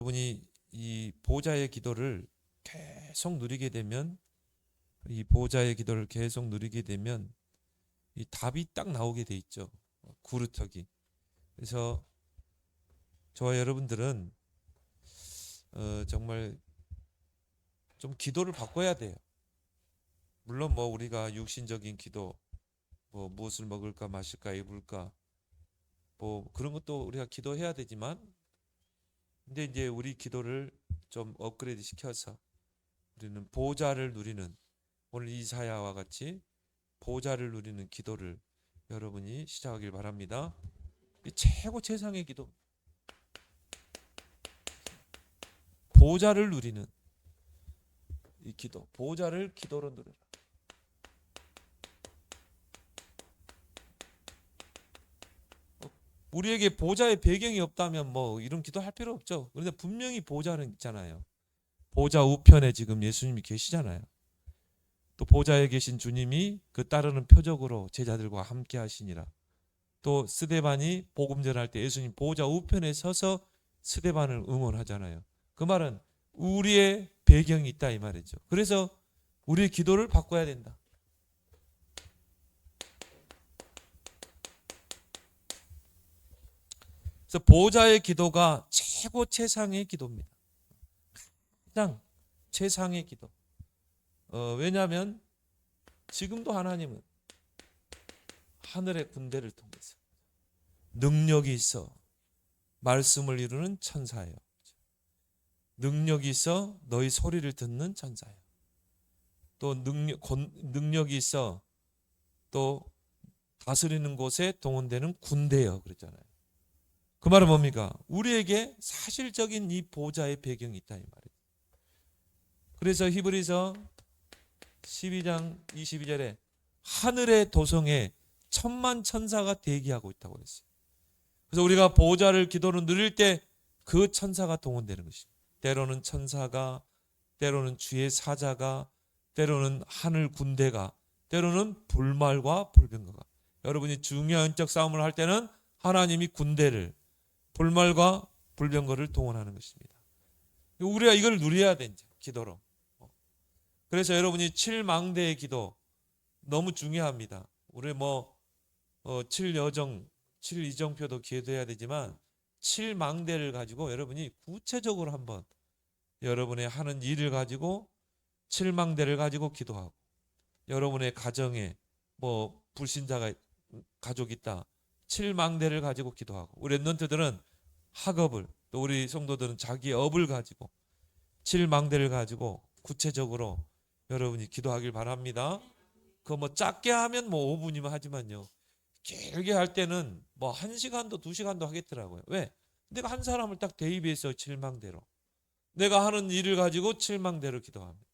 여러분이 이 보좌의 기도를 계속 누리게 되면, 이 보좌의 기도를 계속 누리게 되면 이 답이 딱 나오게 돼 있죠. 구루터기. 그래서 저와 여러분들은 정말 좀 기도를 바꿔야 돼요. 물론 뭐 우리가 육신적인 기도, 뭐 무엇을 먹을까 마실까 입을까, 뭐 그런 것도 우리가 기도해야 되지만, 근데 이제 우리 기도를 좀 업그레이드 시켜서 우리는 보좌를 누리는, 오늘 이사야와 같이 보좌를 누리는 기도를 여러분이 시작하길 바랍니다. 이 최고 최상의 기도, 보좌를 누리는 이 기도, 보좌를 기도로 누려라. 우리에게 보좌의 배경이 없다면 뭐 이런 기도 할 필요 없죠. 그런데 분명히 보좌는 있잖아요. 보좌 우편에 지금 예수님이 계시잖아요. 또 보좌에 계신 주님이 그 따르는 표적으로 제자들과 함께 하시니라. 또 스데반이 복음 전할 때 예수님 보좌 우편에 서서 스데반을 응원하잖아요. 그 말은 우리의 배경이 있다 이 말이죠. 그래서 우리의 기도를 바꿔야 된다. 그래서 보좌의 기도가 최고 최상의 기도입니다. 가장 최상의 기도. 왜냐하면 지금도 하나님은 하늘의 군대를 통해서 능력이 있어 말씀을 이루는 천사예요. 능력이 있어 너희 소리를 듣는 천사예요. 또 능력이 있어 또 다스리는 곳에 동원되는 군대예요. 그랬잖아요. 그 말은 뭡니까? 우리에게 사실적인 이 보좌의 배경이 있다 이 말이에요. 그래서 히브리서 12장 22절에 하늘의 도성에 천만 천사가 대기하고 있다고 그랬어요. 그래서 우리가 보좌를 기도로 누릴 때 그 천사가 동원되는 것입니다. 때로는 천사가, 때로는 주의 사자가, 때로는 하늘 군대가, 때로는 불말과 불병거가. 여러분이 중요한 영적 싸움을 할 때는 하나님이 군대를, 불말과 불병거를 동원하는 것입니다. 우리가 이걸 누려야 된다. 기도로. 그래서 여러분이 칠망대의 기도 너무 중요합니다. 우리 뭐 칠여정, 칠이정표도 기도해야 되지만 칠망대를 가지고 여러분이 구체적으로 한번 여러분의 하는 일을 가지고 칠망대를 가지고 기도하고, 여러분의 가정에 뭐 불신자가 가족 있다, 칠망대를 가지고 기도하고, 우리 랩런트들은 학업을, 또 우리 성도들은 자기 업을 가지고 칠망대를 가지고 구체적으로 여러분이 기도하길 바랍니다. 그 뭐 작게 하면 뭐 5분이면 하지만요, 길게 할 때는 뭐 1시간도 2시간도 하겠더라고요. 왜? 내가 한 사람을 딱 대입해서 칠망대로, 내가 하는 일을 가지고 칠망대로 기도합니다.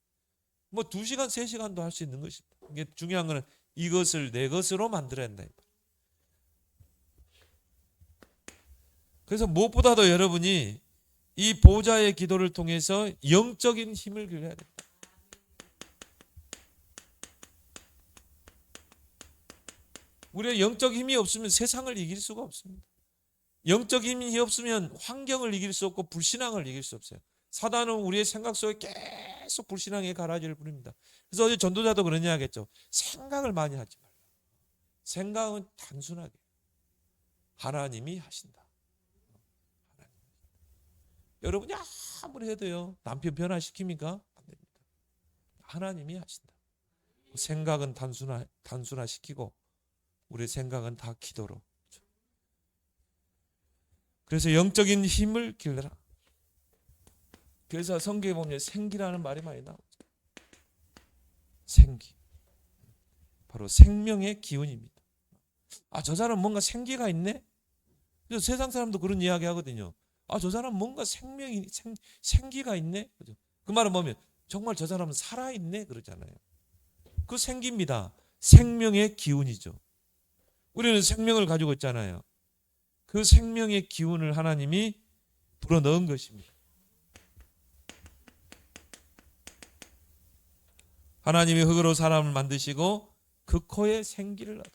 뭐 2시간 3시간도 할 수 있는 것입니다. 이게 중요한 거는 이것을 내 것으로 만들어야 한다. 그래서 무엇보다도 여러분이 이 보좌의 기도를 통해서 영적인 힘을 길러야 된다. 우리가 영적 힘이 없으면 세상을 이길 수가 없습니다. 영적 힘이 없으면 환경을 이길 수 없고 불신앙을 이길 수 없어요. 사단은 우리의 생각 속에 계속 불신앙의 가라지를 부립니다. 그래서 어제 전도자도 그런 이야기 했죠. 생각을 많이 하지 말라. 생각은 단순하게 하나님이 하신다. 여러분이 아무리 해도요, 남편 변화시킵니까? 안 됩니다. 하나님이 하신다. 생각은 단순화시키고 우리의 생각은 다 기도로. 그래서 영적인 힘을 길러라. 그래서 성경에 보면 생기라는 말이 많이 나오죠. 생기. 바로 생명의 기운입니다. 아, 저 사람 뭔가 생기가 있네? 그래서 세상 사람도 그런 이야기 하거든요. 아, 저 사람 뭔가 생기가 있네? 그 말은 뭐면 정말 저 사람은 살아있네? 그러잖아요. 그 생기입니다. 생명의 기운이죠. 우리는 생명을 가지고 있잖아요. 그 생명의 기운을 하나님이 불어넣은 것입니다. 하나님이 흙으로 사람을 만드시고 그 코에 생기를 넣었다.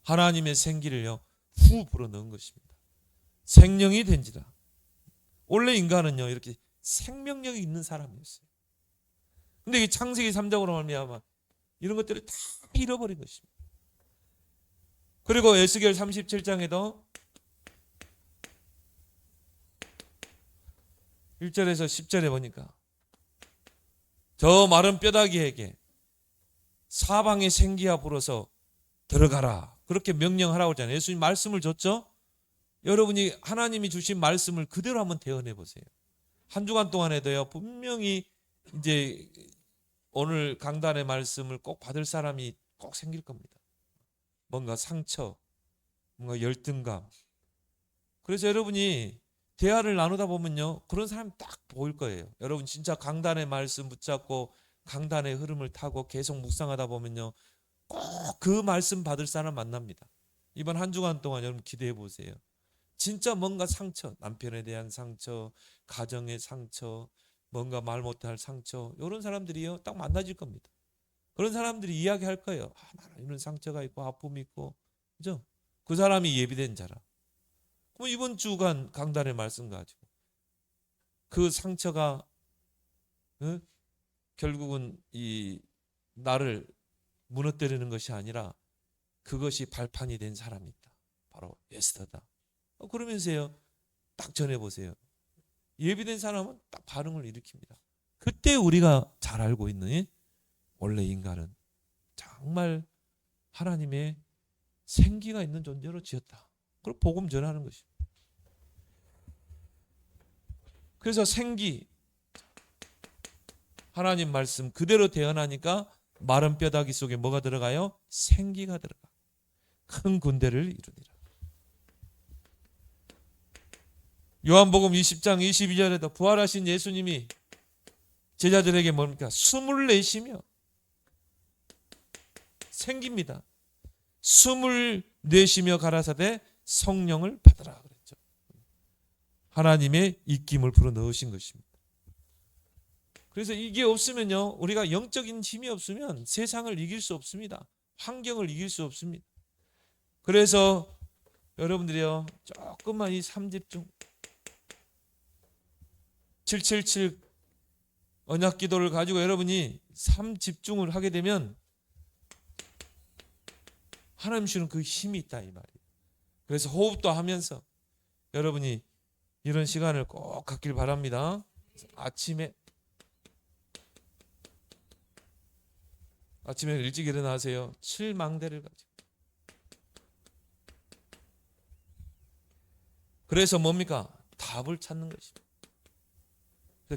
하나님의 생기를요 후 불어넣은 것입니다. 생명이 된지라. 원래 인간은요 이렇게 생명력이 있는 사람이었어요. 근데 이 창세기 3장으로 말미암아 이런 것들을 다 잃어버린 것입니다. 그리고 에스겔 37장에도 1절에서 10절에 보니까 저 마른 뼈다귀에게 사방의 생기가 불어서 들어가라 그렇게 명령하라고 하잖아요. 예수님 말씀을 줬죠. 여러분이 하나님이 주신 말씀을 그대로 한번 대언해 보세요. 한 주간 동안에도요 분명히 이제 오늘 강단의 말씀을 꼭 받을 사람이 꼭 생길 겁니다. 뭔가 상처, 뭔가 열등감. 그래서 여러분이 대화를 나누다 보면요 그런 사람이 딱 보일 거예요. 여러분 진짜 강단의 말씀 붙잡고 강단의 흐름을 타고 계속 묵상하다 보면요 꼭 그 말씀 받을 사람 만납니다. 이번 한 주간 동안 여러분 기대해 보세요. 진짜 뭔가 상처, 남편에 대한 상처, 가정의 상처, 뭔가 말 못할 상처, 이런 사람들이요 딱 만나질 겁니다. 그런 사람들이 이야기할 거예요. 나는 이런 상처가 있고 아픔이 있고, 그죠? 그 사람이 예비된 자라. 그럼 이번 주간 강단의 말씀 가지고 그 상처가 결국은 이 나를 무너뜨리는 것이 아니라 그것이 발판이 된 사람이 있다. 바로 에스더다. 그러면서요 딱 전해보세요. 예비된 사람은 딱 반응을 일으킵니다. 그때 우리가 잘 알고 있는 원래 인간은 정말 하나님의 생기가 있는 존재로 지었다. 그걸 복음 전하는 것입니다. 그래서 생기 하나님 말씀 그대로 대언하니까 마른 뼈다귀 속에 뭐가 들어가요? 생기가 들어가. 큰 군대를 이루니라. 요한복음 20장 22절에도 부활하신 예수님이 제자들에게 뭡니까? 숨을 내쉬며 생깁니다. 숨을 내쉬며 가라사대 성령을 받으라 그랬죠. 하나님의 입김을 불어 넣으신 것입니다. 그래서 이게 없으면요 우리가 영적인 힘이 없으면 세상을 이길 수 없습니다. 환경을 이길 수 없습니다. 그래서 여러분들이요 조금만 이 3집중 777 언약 기도를 가지고 여러분이 3집중을 하게 되면 하나님 주는 그 힘이 있다 이 말이에요. 그래서 호흡도 하면서 여러분이 이런 시간을 꼭 갖길 바랍니다. 아침에 일찍 일어나세요. 7망대를 가지고. 그래서 뭡니까? 답을 찾는 것입니다.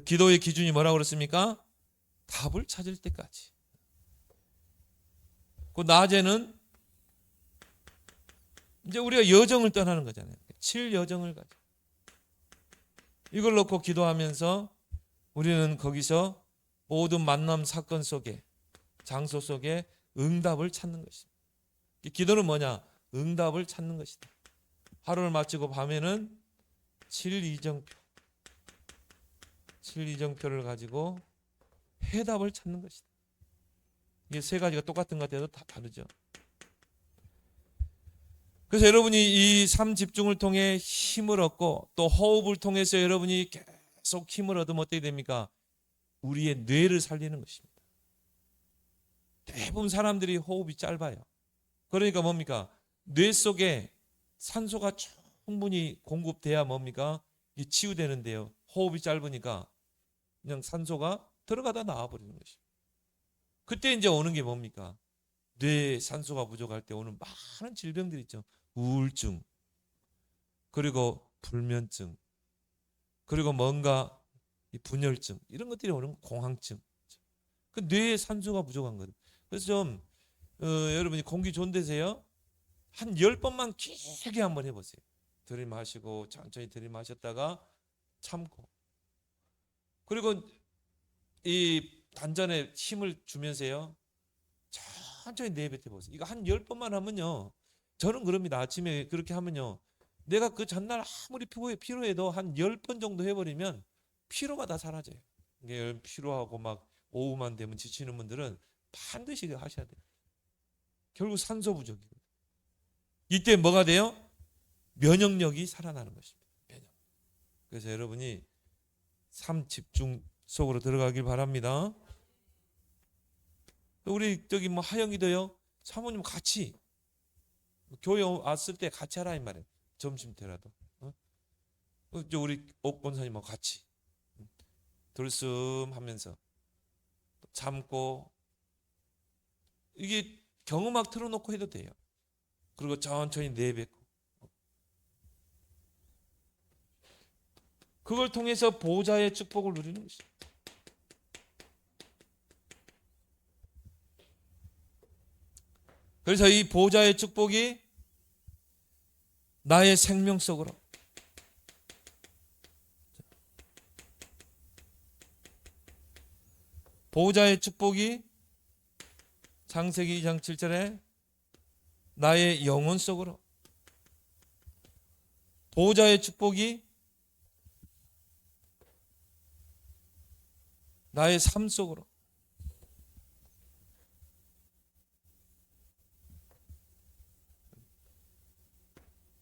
기도의 기준이 뭐라고 그랬습니까? 답을 찾을 때까지. 그 낮에는 이제 우리가 여정을 떠나는 거잖아요. 7여정을 가지고. 이걸 놓고 기도하면서 우리는 거기서 모든 만남 사건 속에 장소 속에 응답을 찾는 것이다. 기도는 뭐냐? 응답을 찾는 것이다. 하루를 마치고 밤에는 7이정표를 가지고 해답을 찾는 것이다. 이게 세 가지가 똑같은 것 같아도 다 다르죠. 그래서 여러분이 이 3집중을 통해 힘을 얻고 또 호흡을 통해서 여러분이 계속 힘을 얻으면 어떻게 됩니까? 우리의 뇌를 살리는 것입니다. 대부분 사람들이 호흡이 짧아요. 그러니까 뭡니까? 뇌 속에 산소가 충분히 공급돼야 뭡니까? 이게 치유되는데요. 호흡이 짧으니까 그냥 산소가 들어가다 나와버리는 것입니다. 그때 이제 오는 게 뭡니까? 뇌에 산소가 부족할 때 오는 많은 질병들이 있죠. 우울증, 그리고 불면증, 그리고 뭔가 분열증 이런 것들이 오는 공황증. 그 뇌에 산소가 부족한 거예요. 그래서 좀 여러분이 공기 좋은 데세요. 한 10번만 길게 한번 해보세요. 들이마시고 천천히 들이마셨다가 참고, 그리고 이 단전에 힘을 주면서요 천천히 내뱉어 보세요. 이거 한 10번만 하면요, 저는 그럽니다. 아침에 그렇게 하면요, 내가 그 전날 아무리 피로해도 한 10번 정도 해버리면 피로가 다 사라져요. 이게 피로하고 막 오후만 되면 지치는 분들은 반드시 하셔야 돼요. 결국 산소 부족이거든요. 이때 뭐가 돼요? 면역력이 살아나는 것입니다. 면역. 그래서 여러분이 삶 집중 속으로 들어가길 바랍니다. 우리 저기 뭐 하영이도요. 사모님 같이 교회 왔을 때 같이 하라 이 말이에요. 점심 때라도. 우리 옥 권사님하고 같이 들숨하면서 참고 이게 경음악 틀어놓고 해도 돼요. 그리고 천천히 내뱉고 그걸 통해서 보호자의 축복을 누리는 것이죠. 그래서 이 보호자의 축복이 나의 생명 속으로 보호자의 축복이 창세기 2장 7절에 나의 영혼 속으로 보호자의 축복이 나의 삶 속으로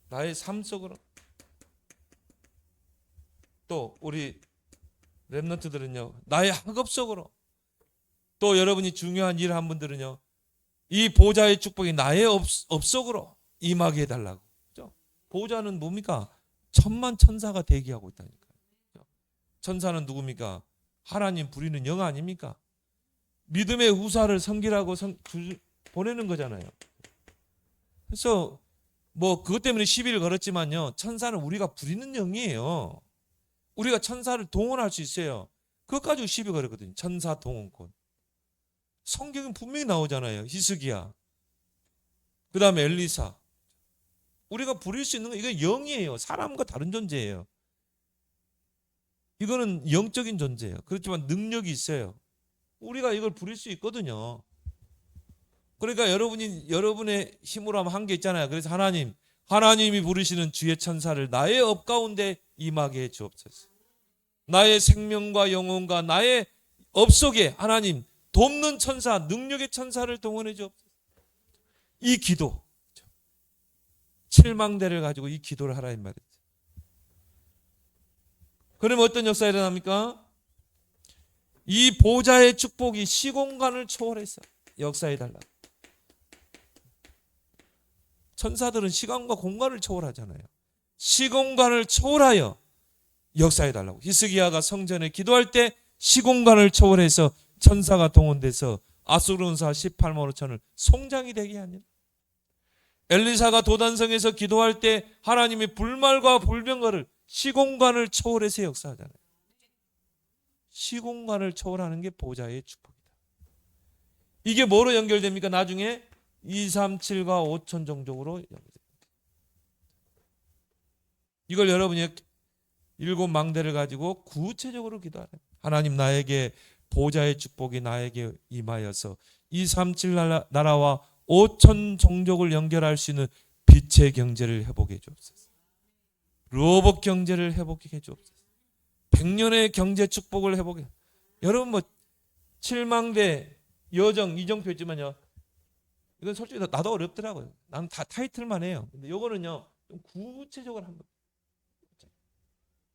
나의 삶 속으로 또 우리 랩런트들은요 나의 학업 속으로 또 여러분이 중요한 일을 한 분들은요 이 보호자의 축복이 나의 업 속으로 임하게 해달라고. 그렇죠? 보호자는 뭡니까? 천만 천사가 대기하고 있다니까요. 천사는 누굽니까? 하나님 부리는 영 아닙니까? 믿음의 후사를 섬기라고 보내는 거잖아요. 그래서 뭐 그것 때문에 시비를 걸었지만요 천사는 우리가 부리는 영이에요. 우리가 천사를 동원할 수 있어요. 그것 가지고 시비 걸었거든요. 천사 동원권. 성경은 분명히 나오잖아요. 히스기야 그 다음에 엘리사. 우리가 부릴 수 있는 건 이거 영이에요. 사람과 다른 존재예요. 이거는 영적인 존재예요. 그렇지만 능력이 있어요. 우리가 이걸 부릴 수 있거든요. 그러니까 여러분의 힘으로 하면 한 게 있잖아요. 그래서 하나님이 부르시는 주의 천사를 나의 업 가운데 임하게 해 주옵소서. 나의 생명과 영혼과 나의 업 속에 하나님 돕는 천사, 능력의 천사를 동원해 주옵소서. 이 기도, 칠망대를 가지고 이 기도를 하라 이 말이죠. 그러면 어떤 역사가 일어납니까? 이 보좌의 축복이 시공간을 초월해서 역사해 달라. 천사들은 시간과 공간을 초월하잖아요. 시공간을 초월하여 역사해 달라고. 히스기야가 성전에 기도할 때 시공간을 초월해서 천사가 동원돼서 아수르온사 18만 5천을 송장이 되게 하니라. 엘리사가 도단성에서 기도할 때 하나님이 불말과 불병거를 시공간을 초월해서 역사하잖아요. 시공간을 초월하는 게 보좌의 축복이다. 이게 뭐로 연결됩니까? 나중에 2, 3, 7과 5천 종족으로 연결됩니다. 이걸 여러분이 일곱 망대를 가지고 구체적으로 기도하라. 하나님 나에게 보좌의 축복이 나에게 임하여서 2, 3, 7 나라와 5천 종족을 연결할 수 있는 빛의 경제를 회복해 주옵소서. 로봇 경제를 회복해 주옵소서. 100년의 경제 축복을 회복해. 여러분 뭐 칠망대 여정 이정표 있지만요. 이건 솔직히 나도 어렵더라고요. 나는 다 타이틀만 해요. 근데 요거는요 좀 구체적으로 한번.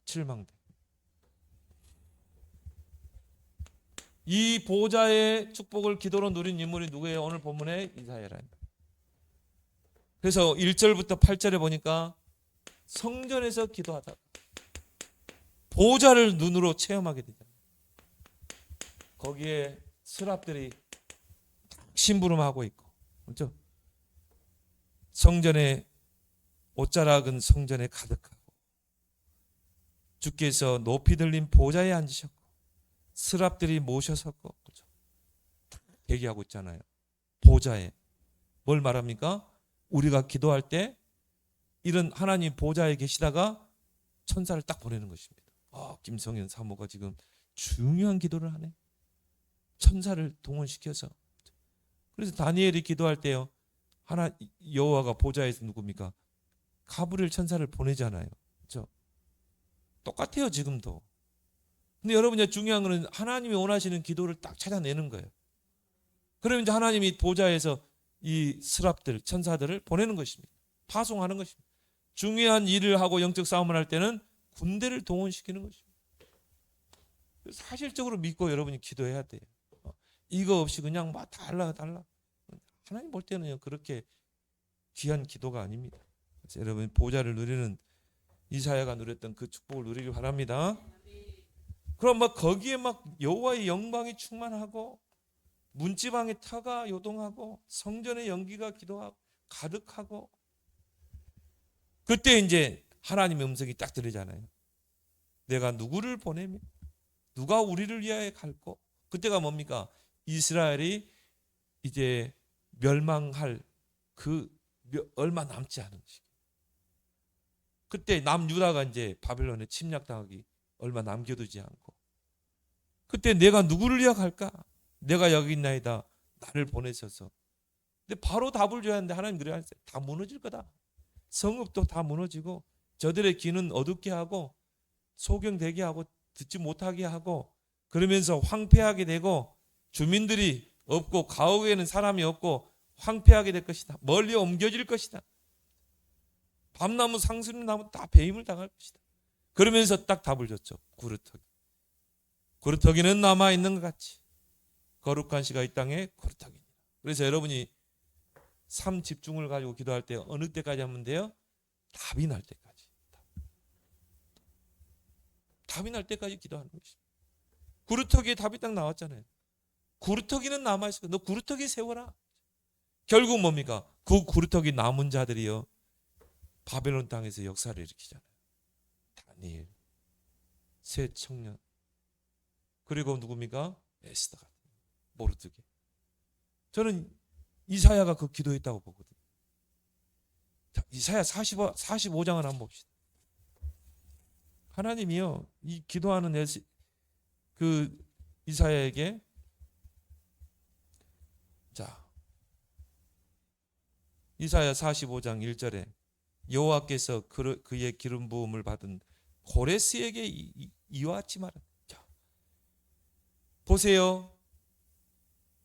칠망대. 이 보좌의 축복을 기도로 누린 인물이 누구예요? 오늘 본문에 이사야입니다. 그래서 1절부터 8절에 보니까 성전에서 기도하다가 보좌를 눈으로 체험하게 되잖아요. 거기에 스랍들이 심부름하고 있고, 그렇죠? 성전에 옷자락은 성전에 가득하고 주께서 높이 들린 보좌에 앉으셨고 스랍들이 모셔섰고, 그렇죠? 대기하고 있잖아요. 보좌에 뭘 말합니까? 우리가 기도할 때 이런 하나님 보좌에 계시다가 천사를 딱 보내는 것입니다. 김성현 사모가 지금 중요한 기도를 하네. 천사를 동원시켜서. 그래서 다니엘이 기도할 때요, 여호와가 보좌에서 누굽니까? 가브리엘 천사를 보내잖아요. 그렇죠? 똑같아요 지금도. 근데 여러분 중요한 거는 하나님이 원하시는 기도를 딱 찾아내는 거예요. 그러면 이제 하나님이 보좌에서 이 스랍들 천사들을 보내는 것입니다. 파송하는 것입니다. 중요한 일을 하고 영적 싸움을 할 때는 군대를 동원시키는 것입니다. 사실적으로 믿고 여러분이 기도해야 돼요. 이거 없이 그냥 막 달라. 하나님 볼 때는요, 그렇게 귀한 기도가 아닙니다. 그래서 여러분 보좌를 누리는 이사야가 누렸던 그 축복을 누리길 바랍니다. 그럼 막 거기에 막 여호와의 영광이 충만하고 문지방에 터가 요동하고 성전의 연기가 기도하고 가득하고, 그때 이제 하나님의 음성이 딱 들리잖아요. 내가 누구를 보내며 누가 우리를 위하여 갈고. 그때가 뭡니까? 이스라엘이 이제 멸망할 그 얼마 남지 않은 시기. 그때 남유다가 이제 바벨론에 침략당하기 얼마 남겨두지 않고, 그때 내가 누구를 위하여 갈까? 내가 여기 있나이다. 나를 보내셔서. 근데 바로 답을 줘야 하는데 하나님 그래 하셨어요. 다 무너질 거다. 성읍도 다 무너지고 저들의 귀는 어둡게 하고 소경되게 하고 듣지 못하게 하고, 그러면서 황폐하게 되고 주민들이 없고 가옥에는 사람이 없고 황폐하게 될 것이다. 멀리 옮겨질 것이다. 밤나무 상수리나무 다 배임을 당할 것이다. 그러면서 딱 답을 줬죠. 구루터기. 구루터기는 남아있는 것 같이 거룩한 씨가 이 땅에 구루터기니라. 그래서 여러분이 삶 집중을 가지고 기도할 때 어느 때까지 하면 돼요? 답이 날 때까지. 답이 날 때까지 기도하는 것입니다. 구루터기에 답이 딱 나왔잖아요. 구루터기는 남아있어. 너 구루터기 세워라. 결국 뭡니까? 그 구루터기 남은 자들이요, 바벨론 땅에서 역사를 일으키잖아요. 다니엘, 세 청년, 그리고 누굽니까? 에스더가, 모르드게. 저는 이사야가 그 기도했다고 보거든요. 자, 이사야 45장을 한번 봅시다. 하나님이요, 이 기도하는 그 이사야에게, 자, 이사야 45장 1절에 여호와께서 그의 기름 부음을 받은 고레스에게 이와 같이 말합니다. 자, 보세요.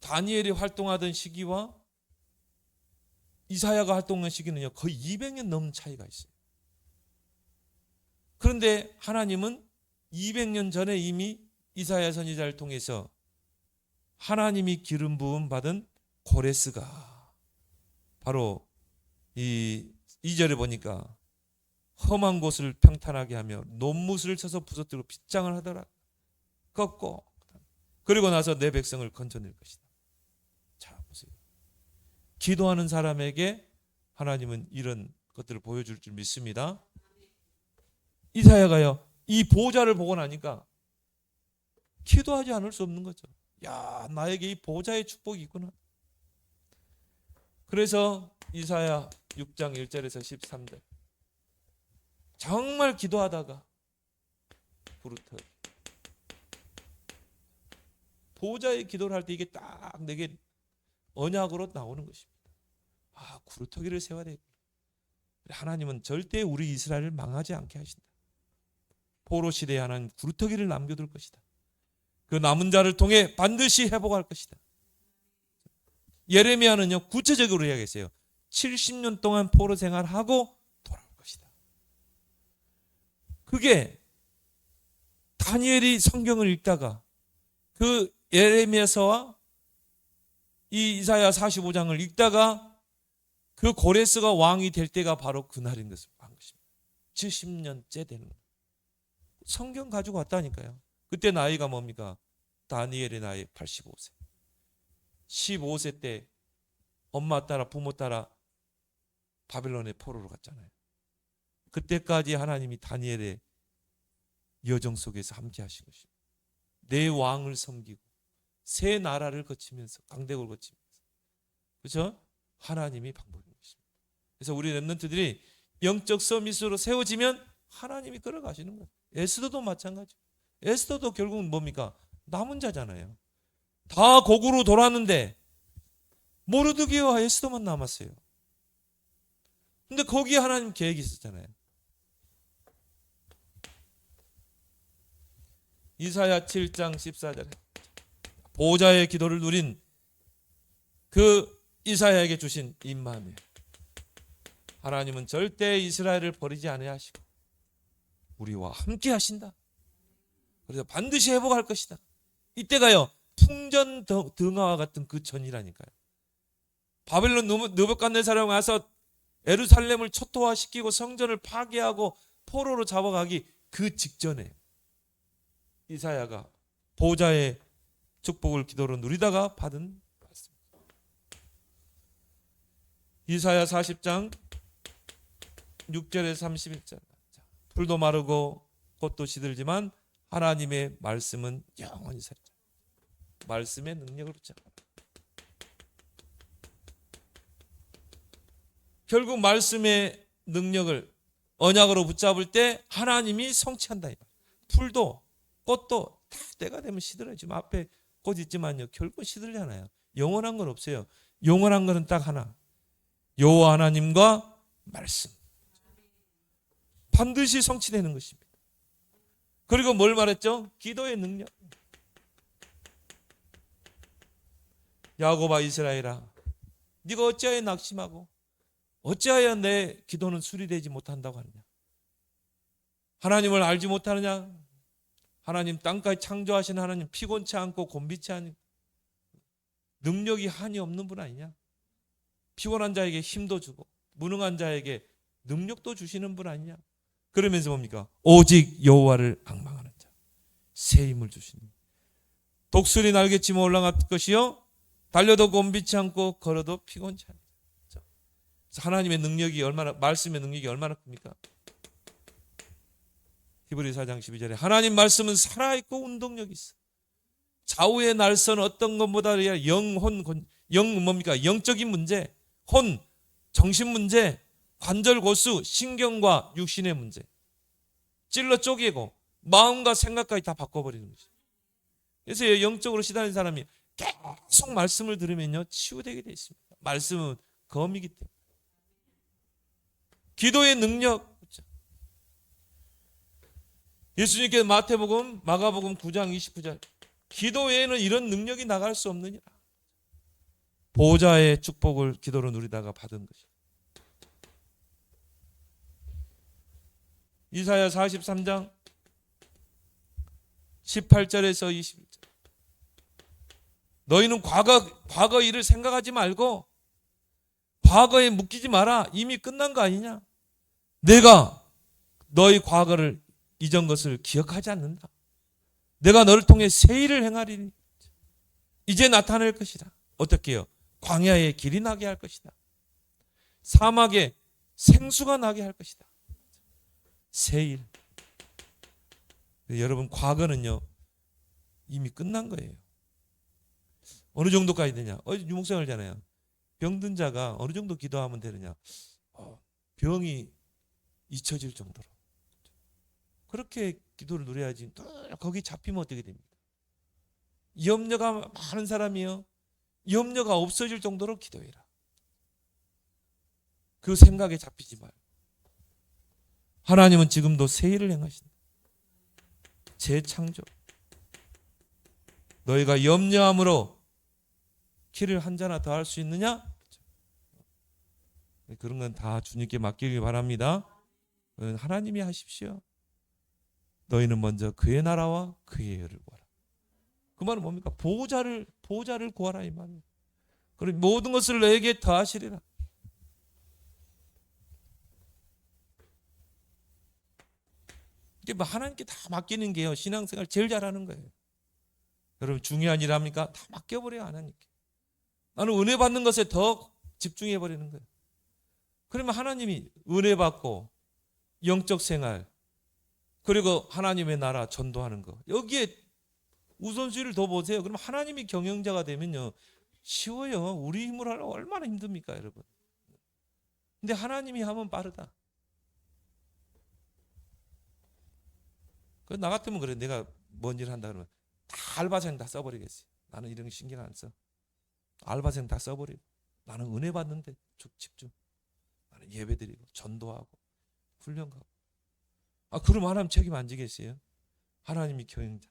다니엘이 활동하던 시기와 이사야가 활동한 시기는요, 거의 200년 넘는 차이가 있어요. 그런데 하나님은 200년 전에 이미 이사야 선지자를 통해서 하나님이 기름 부음 받은 고레스가 바로 이 2절에 보니까 험한 곳을 평탄하게 하며 논무술을 쳐서 부서뜨리고 빗장을 하더라. 꺾고 그리고 나서 내 백성을 건져낼 것이다. 자, 보세요. 기도하는 사람에게 하나님은 이런 것들을 보여줄 줄 믿습니다. 이사야가요, 이 보좌를 보고 나니까 기도하지 않을 수 없는 거죠. 야, 나에게 이 보좌의 축복이 있구나. 그래서 이사야 6장 1절에서 13절 정말 기도하다가 부르터 보좌의 기도를 할 때 이게 딱 내게 언약으로 나오는 것입니다. 아, 구루터기를 세워야 되겠구나. 하나님은 절대 우리 이스라엘을 망하지 않게 하신다. 포로 시대에 하나님 구루터기를 남겨둘 것이다. 그 남은 자를 통해 반드시 회복할 것이다. 예레미야는요, 구체적으로 이야기했어요. 70년 동안 포로 생활하고 돌아올 것이다. 그게 다니엘이 성경을 읽다가 그 예레미야서와 이 이사야 45장을 읽다가 그 고레스가 왕이 될 때가 바로 그날인 것을 한 것입니다. 70년째 되는 거예요. 성경 가지고 왔다니까요. 그때 나이가 뭡니까? 다니엘의 나이 85세. 15세 때 엄마 따라 부모 따라 바벨론의 포로로 갔잖아요. 그때까지 하나님이 다니엘의 여정 속에서 함께 하신 것입니다. 내 왕을 섬기고 새 나라를 거치면서 강대국을 거치면서, 그렇죠? 하나님이 방법인 것입니다. 그래서 우리 렘넌트들이 영적 서밋으로 세워지면 하나님이 끌어가시는 거예요. 에스더도 마찬가지. 에스더도 결국은 뭡니까? 남은 자잖아요. 다 고구로 돌았는데 모르드게와 에스더만 남았어요. 근데 거기에 하나님 계획이 있었잖아요. 이사야 7장 14절에 보호자의 기도를 누린 그 이사야에게 주신 임마누엘, 하나님은 절대 이스라엘을 버리지 아니하시고 우리와 함께 하신다. 그래서 반드시 회복할 것이다. 이때가요 풍전 등화와 같은 그 전이라니까요. 바벨론 느부갓네살이 와서 예루살렘을 초토화시키고 성전을 파괴하고 포로로 잡아가기 그 직전에 이사야가 보호자의 축복을 기도로 누리다가 받은 말씀입니다. 이사야 40장 6절에서 31절. 풀도 마르고 꽃도 시들지만 하나님의 말씀은 영원히 살다. 말씀의 능력을 붙잡아. 결국 말씀의 능력을 언약으로 붙잡을 때 하나님이 성취한다. 풀도 꽃도 다 때가 되면 시들어요. 지금 앞에 꽃 있지만요 결국 시들잖아요. 영원한 건 없어요. 영원한 거는 딱 하나, 여호와 하나님과 말씀. 반드시 성취되는 것입니다. 그리고 뭘 말했죠? 기도의 능력. 야곱아 이스라엘아, 네가 어찌하여 낙심하고 어찌하여 내 기도는 수리되지 못한다고 하느냐? 하나님을 알지 못하느냐? 하나님 땅까지 창조하신 하나님 피곤치 않고 곤비치 않은 능력이 한이 없는 분 아니냐? 피곤한 자에게 힘도 주고 무능한 자에게 능력도 주시는 분 아니냐? 그러면서 뭡니까? 오직 여호와를 앙망하는 자, 새 힘을 주시니 독수리 날개치며 올라갈 것이요 달려도 곤비치 않고 걸어도 피곤치 않다. 하나님의 능력이 얼마나, 말씀의 능력이 얼마나 큽니까? 히브리 4장 12절에 하나님 말씀은 살아있고 운동력이 있어. 좌우의 날선 어떤 것보다 뭡니까? 영적인 문제, 혼, 정신 문제, 관절 고수, 신경과 육신의 문제 찔러 쪼개고 마음과 생각까지 다 바꿔버리는 거죠. 그래서 영적으로 시달린 사람이 계속 말씀을 들으면요 치유되게 되어 있습니다. 말씀은 검이기 때문에. 기도의 능력. 예수님께서 마태복음, 마가복음 9장 29절 기도 외에는 이런 능력이 나갈 수 없느니라. 보호자의 축복을 기도로 누리다가 받은 것이다. 이사야 43장 18절에서 21절 너희는 과거 일을 생각하지 말고 과거에 묶이지 마라. 이미 끝난 거 아니냐? 내가 너희 과거를 이전 것을 기억하지 않는다. 내가 너를 통해 새 일을 행하리니 이제 나타낼 것이다. 어떻게 해요? 광야에 길이 나게 할 것이다. 사막에 생수가 나게 할 것이다. 새 일. 여러분 과거는요 이미 끝난 거예요. 어느 정도까지 되냐? 유목사님 알잖아요. 병든 자가 어느 정도 기도하면 되느냐? 병이 잊혀질 정도로. 그렇게 기도를 누려야지. 또 거기 잡히면 어떻게 됩니까? 염려가 많은 사람이요. 염려가 없어질 정도로 기도해라. 그 생각에 잡히지 말고. 하나님은 지금도 새 일을 행하신다. 재창조. 너희가 염려함으로 키를 한 잔나 더 할 수 있느냐? 그런 건 다 주님께 맡기길 바랍니다. 하나님이 하십시오. 너희는 먼저 그의 나라와 그의 의를 구하라. 그 말은 뭡니까? 보호자를 구하라 이 말이에요. 그리고 모든 것을 너에게 더하시리라. 이게 뭐 하나님께 다 맡기는 게요 신앙생활 제일 잘하는 거예요. 여러분 중요한 일 합니까? 다 맡겨버려요 하나님께. 나는 은혜 받는 것에 더 집중해 버리는 거예요. 그러면 하나님이 은혜 받고 영적 생활 그리고 하나님의 나라 전도하는 거 여기에 우선순위를 더 보세요. 그럼 하나님이 경영자가 되면요 쉬워요. 우리 힘으로 하려면 얼마나 힘듭니까 여러분. 근데 하나님이 하면 빠르다. 나 같으면 그래. 내가 뭔 일을 한다 그러면 다 알바생 다 써버리겠어요. 나는 이런 거 신경 안 써. 알바생 다 써버리고 나는 은혜 받는데 집중. 나는 예배드리고 전도하고 훈련 가고. 그럼 하나님 책임 안 지겠어요? 하나님이 경영자인데.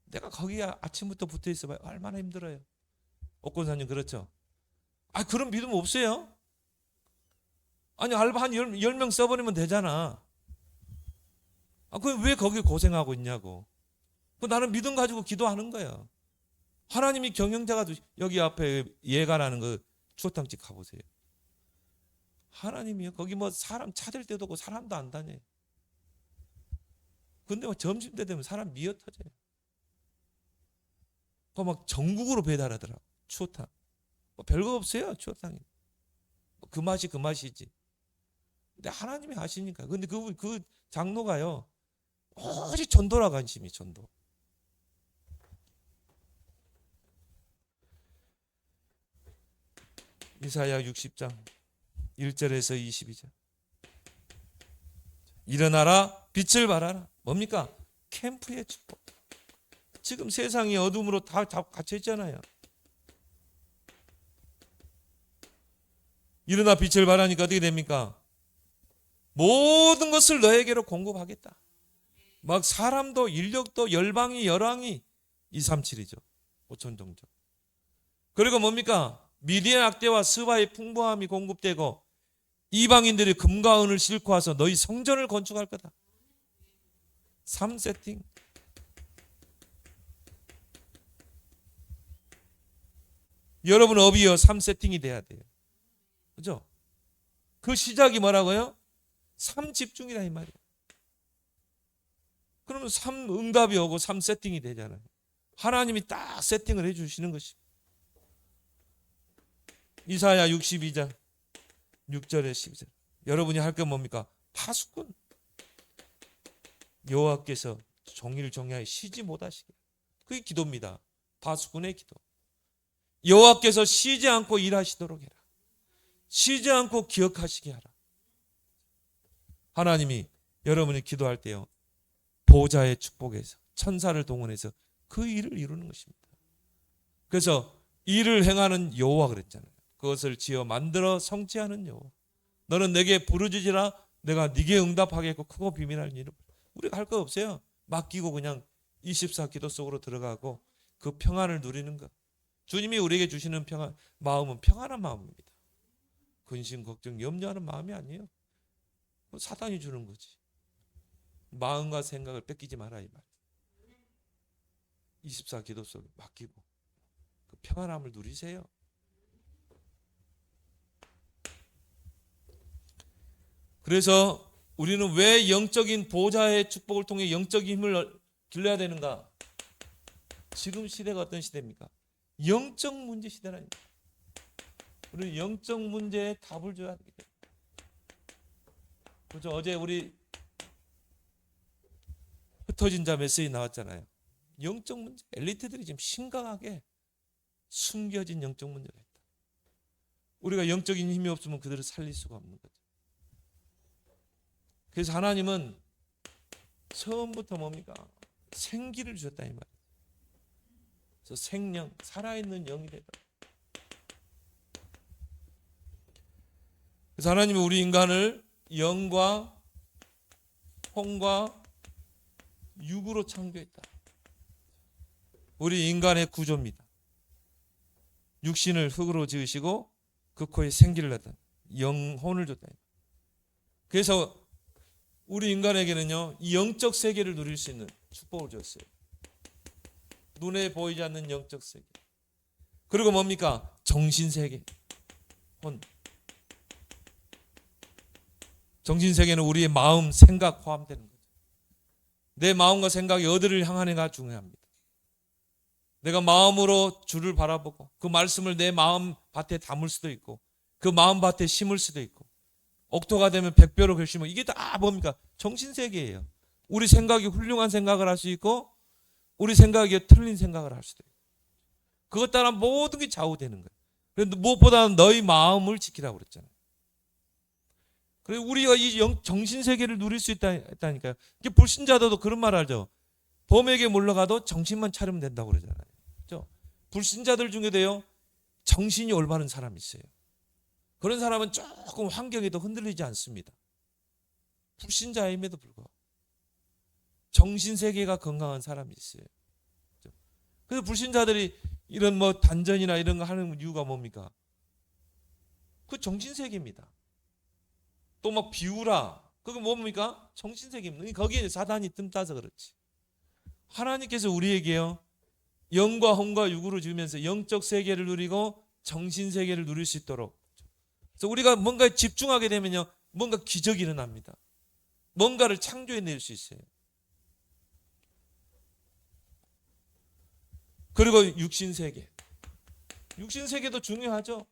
내가 거기에 아침부터 붙어 있어봐요. 얼마나 힘들어요. 옥권사님 그렇죠? 그런 믿음 없어요? 아니 알바 한 10명 써버리면 되잖아. 그럼 왜 거기 고생하고 있냐고. 나는 믿음 가지고 기도하는 거야. 하나님이 경영자가 여기 앞에 예가라는 거 추어탕집 가보세요. 하나님이요. 거기 뭐 사람 찾을 때도 없고 사람도 안 다녀요. 근데 막 점심때 되면 사람 미어 터져요. 막 전국으로 배달하더라고. 추어탕. 별거 없어요. 추어탕이. 그 맛이 그 맛이지. 근데 하나님이 하시니까. 근데 그 장로가요. 오직 전도라 관심이 전도. 이사야 60장 1절에서 22절. 일어나라 빛을 발하라. 뭡니까? 캠프의 축복. 지금 세상이 어둠으로 다 갇혀 있잖아요. 일어나 빛을 발하니까 어떻게 됩니까? 모든 것을 너에게로 공급하겠다. 막 사람도 인력도 열방이 열왕이 237이죠. 5천 종족. 그리고 뭡니까? 미디안 악대와 스바의 풍부함이 공급되고 이방인들이 금과 은을 싣고 와서 너희 성전을 건축할 거다. 3세팅. 여러분 업이요 3세팅이 돼야 돼요. 그죠? 그 시작이 뭐라고요? 3집중이라 이 말이에요. 그러면 3응답이 오고 3세팅이 되잖아요. 하나님이 딱 세팅을 해주시는 것입니다. 이사야 62장 6절에 10절. 여러분이 할 건 뭡니까? 파수꾼. 여호와께서 종일 종야에 쉬지 못하시게. 그게 기도입니다. 파수꾼의 기도. 여호와께서 쉬지 않고 일하시도록 해라. 쉬지 않고 기억하시게 하라. 하나님이 여러분이 기도할 때요. 보좌의 축복에서 천사를 동원해서 그 일을 이루는 것입니다. 그래서 일을 행하는 여호와 그랬잖아요. 그것을 지어 만들어 성취하는 여호와. 너는 내게 부르짖으라 내가 네게 응답하겠고 크고 비밀할 일을. 우리가 할 거 없어요. 맡기고 그냥 24 기도 속으로 들어가고 그 평안을 누리는 것. 주님이 우리에게 주시는 평안, 마음은 평안한 마음입니다. 근심, 걱정, 염려하는 마음이 아니에요. 사단이 주는 거지. 마음과 생각을 뺏기지 마라 이 말. 24 기도 속에 맡기고 그 평안함을 누리세요. 그래서 우리는 왜 영적인 보좌의 축복을 통해 영적인 힘을 길러야 되는가? 지금 시대가 어떤 시대입니까? 영적 문제 시대라니까. 우리는 영적 문제에 답을 줘야 됩니다. 그렇죠? 어제 우리 흩어진 자 메시지 나왔잖아요. 영적 문제, 엘리트들이 지금 심각하게 숨겨진 영적 문제가 있다. 우리가 영적인 힘이 없으면 그들을 살릴 수가 없는 거죠. 그래서 하나님은 처음부터 뭡니까? 생기를 주셨다 이 말이에요. 그래서 생명, 살아있는 영이 되다. 그래서 하나님이 우리 인간을 영과 혼과 육으로 창조했다. 우리 인간의 구조입니다. 육신을 흙으로 지으시고 그 코에 생기를 냈다. 영혼을 줬다. 그래서 우리 인간에게는요, 이 영적 세계를 누릴 수 있는 축복을 줬어요. 눈에 보이지 않는 영적 세계. 그리고 뭡니까? 정신 세계. 혼. 정신 세계는 우리의 마음, 생각 포함되는 거죠. 내 마음과 생각이 어디를 향하는가 중요합니다. 내가 마음으로 주를 바라보고 그 말씀을 내 마음 밭에 담을 수도 있고 그 마음 밭에 심을 수도 있고 옥토가 되면 100배로 결심을. 이게 다 뭡니까? 정신세계예요. 우리 생각이 훌륭한 생각을 할 수 있고 우리 생각이 틀린 생각을 할 수도 있고 그것 따라 모든 게 좌우되는 거예요. 그런데 무엇보다는 너희 마음을 지키라고 그랬잖아요. 그래서 우리가 이 정신세계를 누릴 수 있다니까요. 이게 불신자들도 그런 말 하죠. 범에게 물러가도 정신만 차리면 된다고 그러잖아요. 그렇죠? 불신자들 중에도요. 정신이 올바른 사람이 있어요. 그런 사람은 조금 환경에도 흔들리지 않습니다. 불신자임에도 불구하고 정신세계가 건강한 사람이 있어요. 그렇죠? 그래서 불신자들이 이런 뭐 단전이나 이런 거 하는 이유가 뭡니까? 그 정신세계입니다. 또 막 비우라. 그건 뭡니까? 정신세계입니다. 거기에 사단이 뜸따서 그렇지. 하나님께서 우리에게요, 영과 혼과 육으로 지으면서 영적 세계를 누리고 정신 세계를 누릴 수 있도록. 그래서 우리가 뭔가에 집중하게 되면요, 뭔가 기적이 일어납니다. 뭔가를 창조해낼 수 있어요. 그리고 육신 세계. 육신 세계도 중요하죠.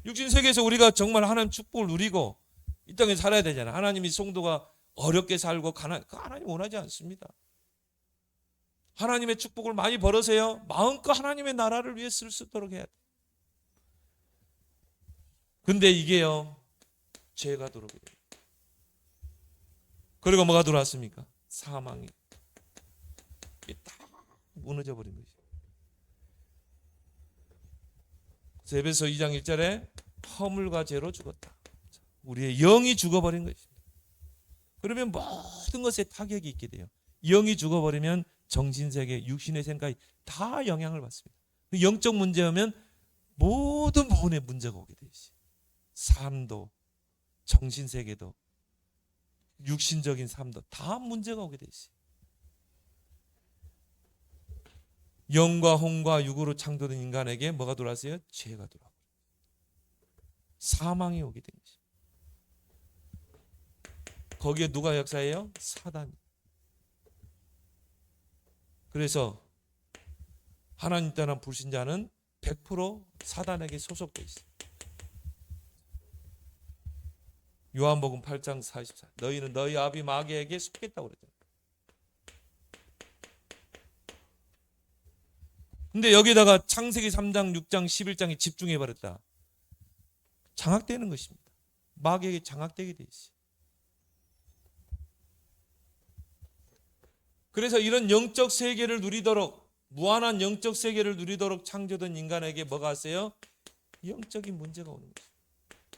육신 세계에서 우리가 정말 하나님 축복을 누리고 이 땅에 살아야 되잖아요. 하나님이 성도가 어렵게 살고 하나님 원하지 않습니다. 하나님의 축복을 많이 벌으세요. 마음껏 하나님의 나라를 위해 쓸 수 있도록 해야 돼요. 근데 이게요, 죄가 들어오게 돼요. 그리고 뭐가 들어왔습니까? 사망이. 이게 딱 무너져 버린 것이죠. 에베소 2장 1절에 허물과 죄로 죽었다. 우리의 영이 죽어버린 것입니다. 그러면 모든 것에 타격이 있게 돼요. 영이 죽어버리면 정신세계, 육신의 생각이 다 영향을 받습니다. 영적 문제하면 모든 부분에 문제가 오게 되지. 삶도, 정신세계도, 육신적인 삶도 다 문제가 오게 되지. 영과 혼과 육으로 창조된 인간에게 뭐가 들어왔어요? 죄가 들어와요. 사망이 오게 된 것입니다. 거기에 누가 역사해요? 사단이. 그래서 하나님 떠난 불신자는 100% 사단에게 소속되어 있어요. 요한복음 8장 44. 너희는 너희 아비 마귀에게 속했다고 그랬잖아요. 근데 여기다가 창세기 3장, 6장, 11장에 집중해 버렸다. 장악되는 것입니다. 마귀에게 장악되게 돼 있어요. 그래서 이런 영적 세계를 누리도록, 무한한 영적 세계를 누리도록 창조된 인간에게 뭐가 왔어요? 영적인 문제가 오는 거죠.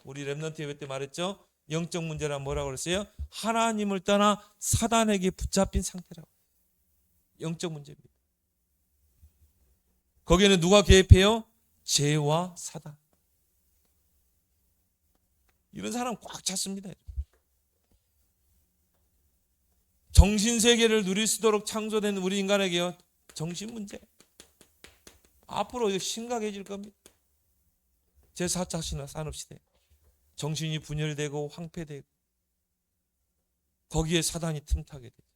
우리 렘넌트 예배 때 말했죠? 영적 문제란 뭐라고 그랬어요? 하나님을 떠나 사단에게 붙잡힌 상태라고. 영적 문제입니다. 거기에는 누가 개입해요? 죄와 사단. 이런 사람 꽉 찼습니다. 정신세계를 누릴 수 있도록 창조된 우리 인간에게요, 정신문제. 앞으로 이거 심각해질 겁니다. 제4차 산업시대. 정신이 분열되고 황폐되고 거기에 사단이 틈타게 되죠.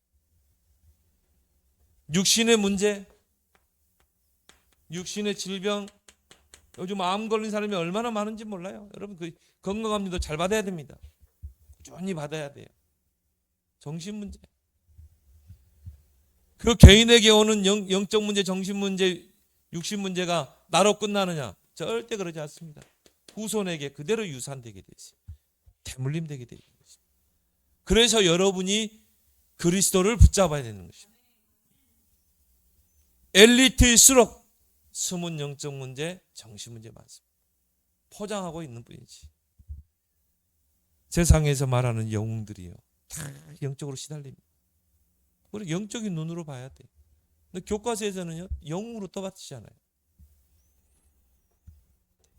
육신의 문제, 육신의 질병. 요즘 암 걸린 사람이 얼마나 많은지 몰라요. 여러분 그 건강검진도 잘 받아야 됩니다. 꾸준히 받아야 돼요. 정신 문제. 그 개인에게 오는 영적 문제, 정신 문제, 육신 문제가 나로 끝나느냐? 절대 그러지 않습니다. 후손에게 그대로 유산되게 되지. 대물림되게 되는 것입니다. 그래서 여러분이 그리스도를 붙잡아야 되는 것입니다. 엘리트일수록 숨은 영적 문제, 정신 문제 많습니다. 포장하고 있는 뿐이지. 세상에서 말하는 영웅들이요, 다 영적으로 시달립니다. 우리 영적인 눈으로 봐야 돼. 근데 교과서에서는요, 영웅으로 떠받치잖아요.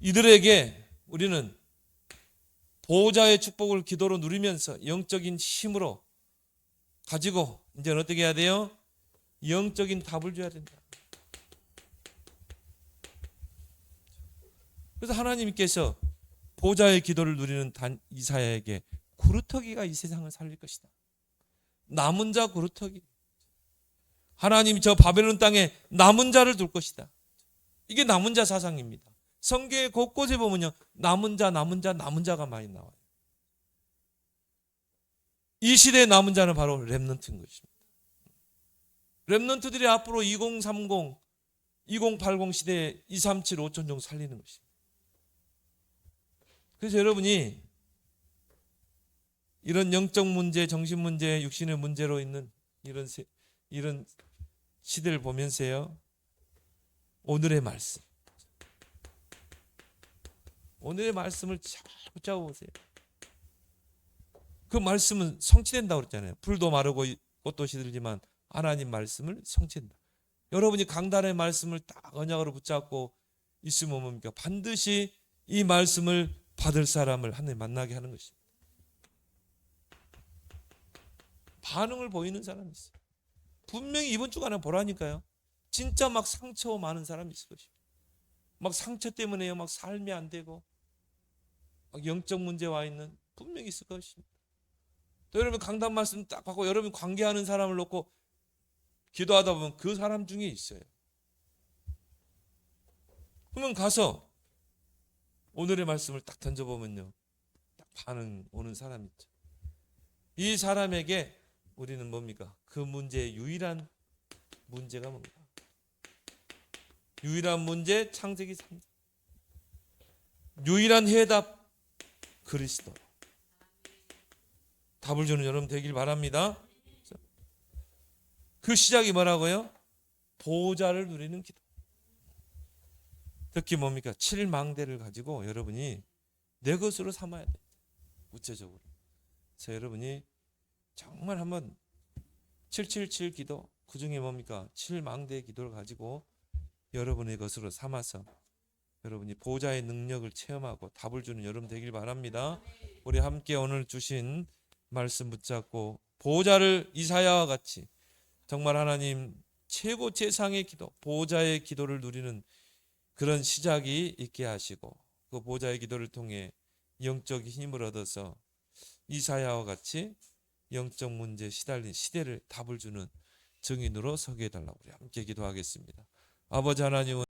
이들에게 우리는 보호자의 축복을 기도로 누리면서 영적인 힘으로 가지고 이제 어떻게 해야 돼요? 영적인 답을 줘야 된다. 그래서 하나님께서 보호자의 기도를 누리는 이사야에게 구루터기가 이 세상을 살릴 것이다. 남은 자 구루터기. 하나님이 저 바벨론 땅에 남은 자를 둘 것이다. 이게 남은 자 사상입니다. 성경의 곳곳에 보면요, 남은 자, 남은 자, 남은 자가 많이 나와요. 이 시대의 남은 자는 바로 렘넌트인 것입니다. 렘넌트들이 앞으로 2030, 2080 시대에 237, 5천 정도 살리는 것입니다. 그래서 여러분이 이런 영적 문제, 정신 문제, 육신의 문제로 있는 이런 시대를 보면서요, 오늘의 말씀, 오늘의 말씀을 잘 붙잡아 보세요. 그 말씀은 성취된다고 그랬잖아요. 풀도 마르고 꽃도 시들지만 하나님 말씀을 성취한다. 여러분이 강단의 말씀을 딱 언약으로 붙잡고 있으면 뭡니까? 반드시 이 말씀을 받을 사람을 하나님 만나게 하는 것입니다. 반응을 보이는 사람이 있어요. 분명히 이번 주간에 보라니까요. 진짜 막 상처 많은 사람이 있을 것입니다. 막 상처 때문에 막 삶이 안 되고 막 영적 문제 와 있는 분명히 있을 것입니다. 또 여러분 강단 말씀 딱 받고 여러분 관계하는 사람을 놓고 기도하다 보면 그 사람 중에 있어요. 그러면 가서 오늘의 말씀을 딱 던져보면요, 딱 반응 오는 사람이 있죠. 이 사람에게 우리는 뭡니까? 그 문제의 유일한 문제가 뭡니까? 유일한 문제 창세기 3장. 유일한 해답 그리스도. 답을 주는 여러분 되길 바랍니다. 그 시작이 뭐라고요? 보호자를 누리는 기도. 특히 뭡니까? 7망대를 가지고 여러분이 내 것으로 삼아야 됩니다. 구체적으로. 그래서 여러분이 정말 한번 777 기도, 그 중에 뭡니까? 7망대의 기도를 가지고 여러분의 것으로 삼아서 여러분이 보호자의 능력을 체험하고 답을 주는 여러분 되길 바랍니다. 우리 함께 오늘 주신 말씀 붙잡고 보호자를 이사야와 같이 정말 하나님 최고 최상의 기도, 보호자의 기도를 누리는 그런 시작이 있게 하시고 그 보호자의 기도를 통해 영적 힘을 얻어서 이사야와 같이 영적 문제에 시달린 시대를 답을 주는 증인으로 서게 해달라고 우리 함께 기도하겠습니다. 아버지 하나님은